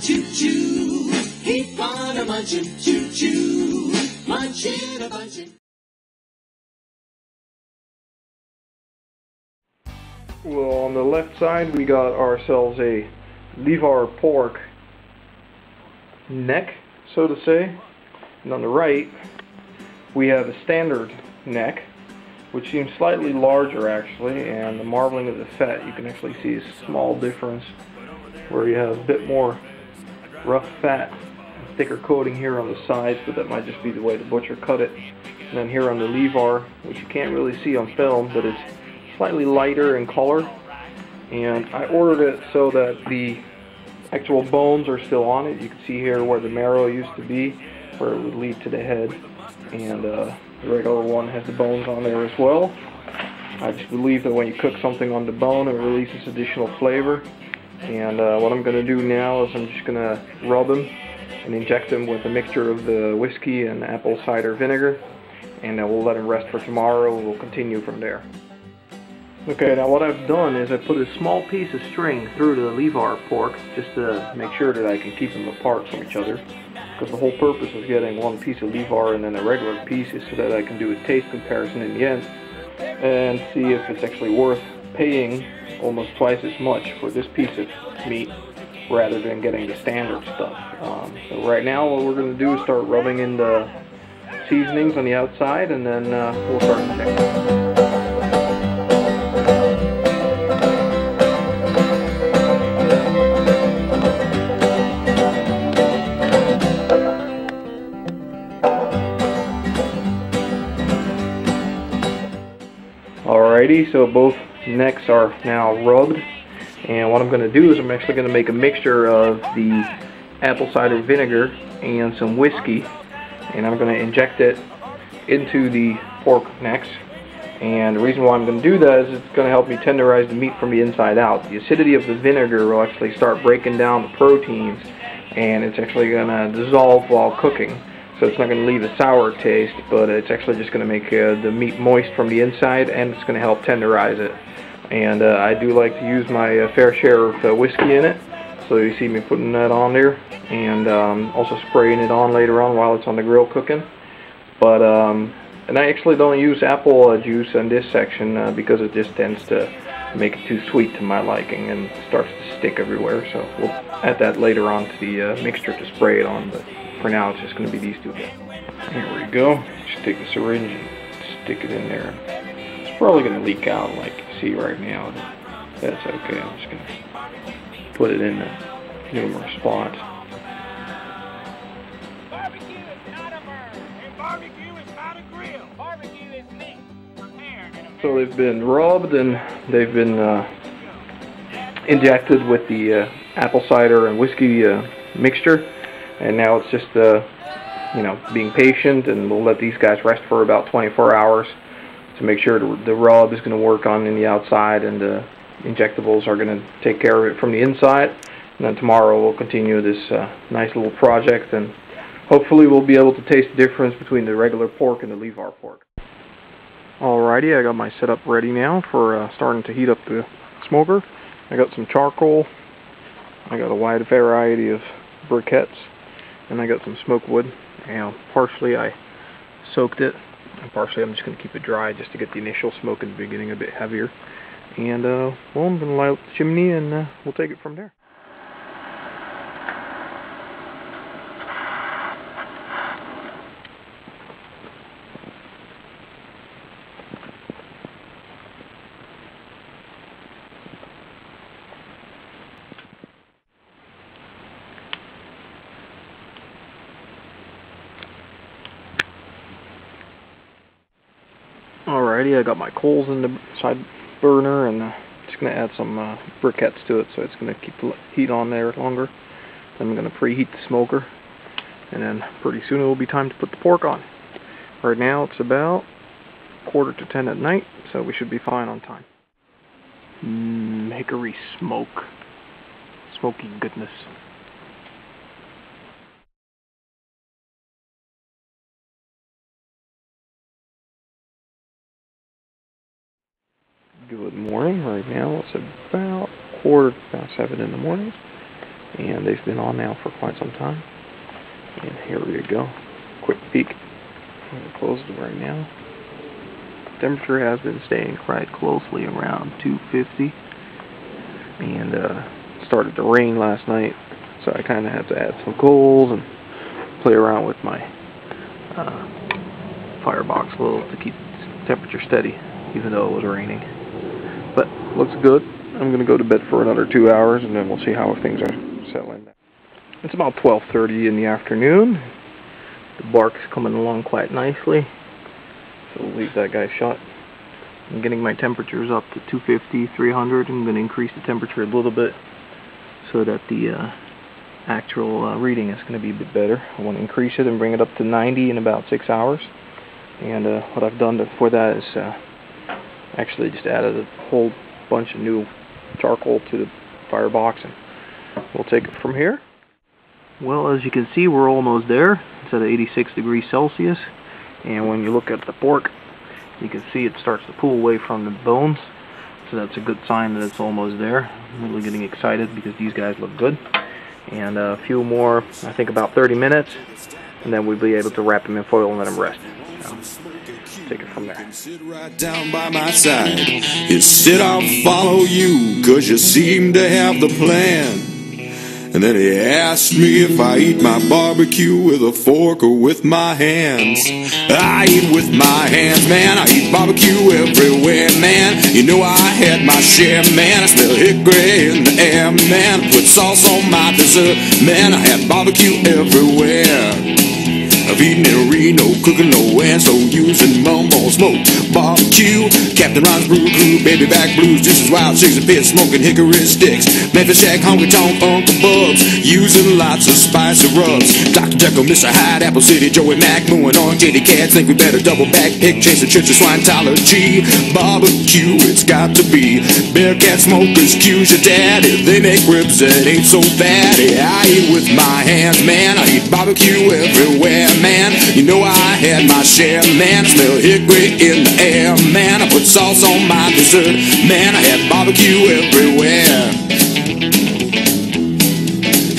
choo choo. Keep on a munching, choo choo. Munching a bunching. Well, on the left side we got ourselves a Livar pork neck, so to say, and on the right we have a standard neck, which seems slightly larger actually, and the marbling of the fat, you can actually see a small difference where you have a bit more rough fat, thicker coating here on the sides, but that might just be the way the butcher cut it. And then here on the Livar, which you can't really see on film, but it's slightly lighter in color, and I ordered it so that the actual bones are still on it. You can see here where the marrow used to be, where it would lead to the head, and the regular one has the bones on there as well. I just believe that when you cook something on the bone, it releases additional flavor. And what I'm going to do now is I'm just going to rub them and inject them with a mixture of the whiskey and apple cider vinegar, and then we'll let them rest for tomorrow and we'll continue from there. Okay, now what I've done is I put a small piece of string through the Livar pork just to make sure that I can keep them apart from each other, because the whole purpose of getting one piece of Livar and then a regular piece is so that I can do a taste comparison in the end and see if it's actually worth paying almost twice as much for this piece of meat rather than getting the standard stuff. So right now what we're going to do is start rubbing in the seasonings on the outside, and then we'll start injecting. Alrighty, so both necks are now rubbed, and what I'm going to do is I'm actually going to make a mixture of the apple cider vinegar and some whiskey, and I'm going to inject it into the pork necks. And the reason why I'm going to do that is it's going to help me tenderize the meat from the inside out. The acidity of the vinegar will actually start breaking down the proteins, and it's actually going to dissolve while cooking. So it's not going to leave a sour taste, but it's actually just going to make the meat moist from the inside, and it's going to help tenderize it. And I do like to use my fair share of whiskey in it, so you see me putting that on there, and also spraying it on later on while it's on the grill cooking. But and I actually don't use apple juice in this section because it just tends to make it too sweet to my liking and starts to stick everywhere. So we'll add that later on to the mixture to spray it on, but for now it's just going to be these two bits. Here we go. Just take the syringe and stick it in there. It's probably going to leak out like you see right now. That's okay. I'm just going to put it in the numerous spots. Barbecue is not a burn, and barbecue is not a grill. Barbecue is meat prepared in a... So they've been rubbed and they've been injected with the apple cider and whiskey mixture. And now it's just, you know, being patient, and we'll let these guys rest for about 24 hours to make sure the rub is going to work on in the outside, and the injectables are going to take care of it from the inside. And then tomorrow we'll continue this nice little project, and hopefully we'll be able to taste the difference between the regular pork and the Livar pork. Alrighty, I got my setup ready now for starting to heat up the smoker. I got some charcoal, I got a wide variety of briquettes, and I got some smoke wood. And partially I soaked it, and partially I'm just going to keep it dry just to get the initial smoke in the beginning a bit heavier. And well, I'm going to light up the chimney, and we'll take it from there. Alrighty, I got my coals in the side burner, and just going to add some briquettes to it, so it's going to keep the heat on there longer. Then I'm going to preheat the smoker, and then pretty soon it will be time to put the pork on. Right now it's about 9:45 at night, so we should be fine on time. Hickory smoke. Smoky goodness. Good morning. Right now it's about 7:15 in the morning, and they've been on now for quite some time. And here we go. Quick peek. I'm going to close it right now. Temperature has been staying quite closely around 250, and started to rain last night, so I kind of had to add some coals and play around with my firebox a little to keep the temperature steady, even though it was raining. But looks good. I'm going to go to bed for another 2 hours, and then we'll see how things are settling down. It's about 12:30 in the afternoon. The bark's coming along quite nicely, so we'll leave that guy shut. I'm getting my temperatures up to 250, 300. I'm going to increase the temperature a little bit so that the actual reading is going to be a bit better. I want to increase it and bring it up to 90 in about 6 hours. And what I've done for that is actually just added a whole bunch of new charcoal to the firebox, and we'll take it from here. Well, as you can see, we're almost there. It's at 86 degrees Celsius, and when you look at the pork, you can see it starts to pull away from the bones, so that's a good sign that it's almost there. I'm really getting excited because these guys look good. And a few more, I think about 30 minutes, and then we'll be able to wrap them in foil and let them rest. So, take it from there. Sit right down by my side. You said I'll follow you, 'cause you seem to have the plan. And then he asked me if I eat my barbecue with a fork or with my hands. I eat with my hands, man. I eat barbecue everywhere, man. You know I had my share, man. I smell hickory in the air, man. Put sauce on my dessert, man. I had barbecue everywhere. I've eaten in Reno, cooking low and slow, using mumbo smoke, barbecue, Captain Ron's Brew Crew, baby back blues, juices, wild chicks and pits, smoking hickory sticks, Memphis Shack, honky tonk, Uncle Bubs, using lots of spicy rubs, Dr. Jekyll, Mr. Hyde, Apple City, Joey Mac, Moo and Orange, JD Cats, think we better double back, pick, chase the church of Scientology, barbecue, it's got to be, Bearcat smokers, cues your daddy, they make ribs that ain't so fatty, I eat with my hands, man, I eat barbecue everywhere, man. You know I had my share, man. I smell hickory in the air, man. I put sauce on my dessert, man. I had barbecue everywhere.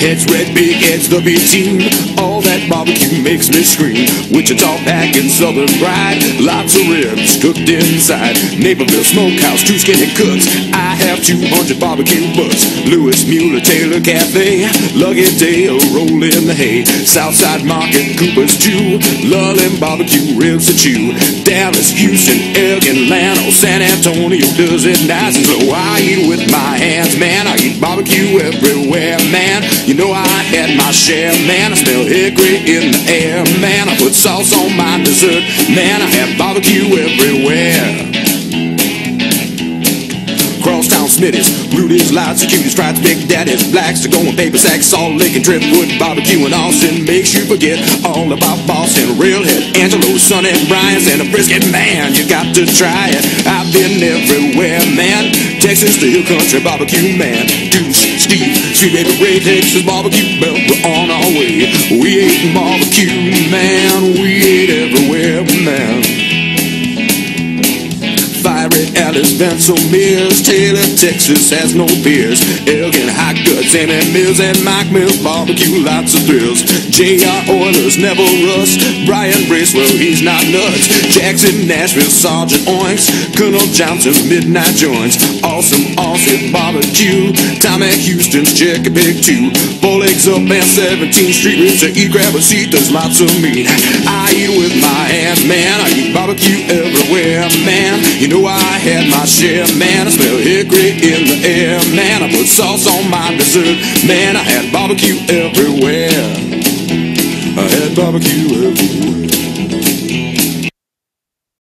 Heads red, big heads, the big team. All that barbecue makes me scream. Wichita Pack and Southern Pride. Lots of ribs cooked inside. Naperville Smokehouse, two skinny cooks. I have 200 barbecue butts. Lewis, Mueller, Taylor Cafe. Luggage Dale, roll in the hay. Southside Market, Cooper's Jew. Lullin' barbecue ribs to chew. Dallas, Houston, Elgin, Llano, San Antonio does it nice and slow. I eat with my hands, man. I eat barbecue everywhere, man. You know I had my share, man. I smell hickory in the air, man. I put sauce on my dessert, man. I have barbecue everywhere. Crosstown Smitty's, Rudy's, lots of cuties, tried to Big Daddy's, Blacks to go on paper sacks, Salt Lake and Driftwood, barbecue in Austin makes you forget all about Boston, Railhead, Angelo, Son and Brian's, and a brisket, man, you got to try it. I've been everywhere, man. Texas, the Hill Country barbecue, man. Deuce, Steve, Sweet Baby Ray, Texas barbecue belt, we're on our way. We ate barbecue, man. We ate everywhere, man. Fiery Alice, Benson Mills, Taylor, Texas has no peers. Elgin, Hot Guts, Amy Mills, and Mike Mills, barbecue, lots of thrills. J.R. Oilers, never rust. Brian Bracewell, he's not nuts. Jackson, Nashville, Sergeant Oinks, Colonel Johnson, Midnight Joints. Awesome, Aussie barbecue. Tommy Houston's Chesapeake too. 4 legs up and 17th Street, ribs to eat, grab a seat, there's lots of meat. I eat with my hands, man. I eat barbecue everywhere, man. You know I had my share, man. I smell hickory in the air, man. I put sauce on my dessert, man. I had barbecue everywhere. I had barbecue everywhere.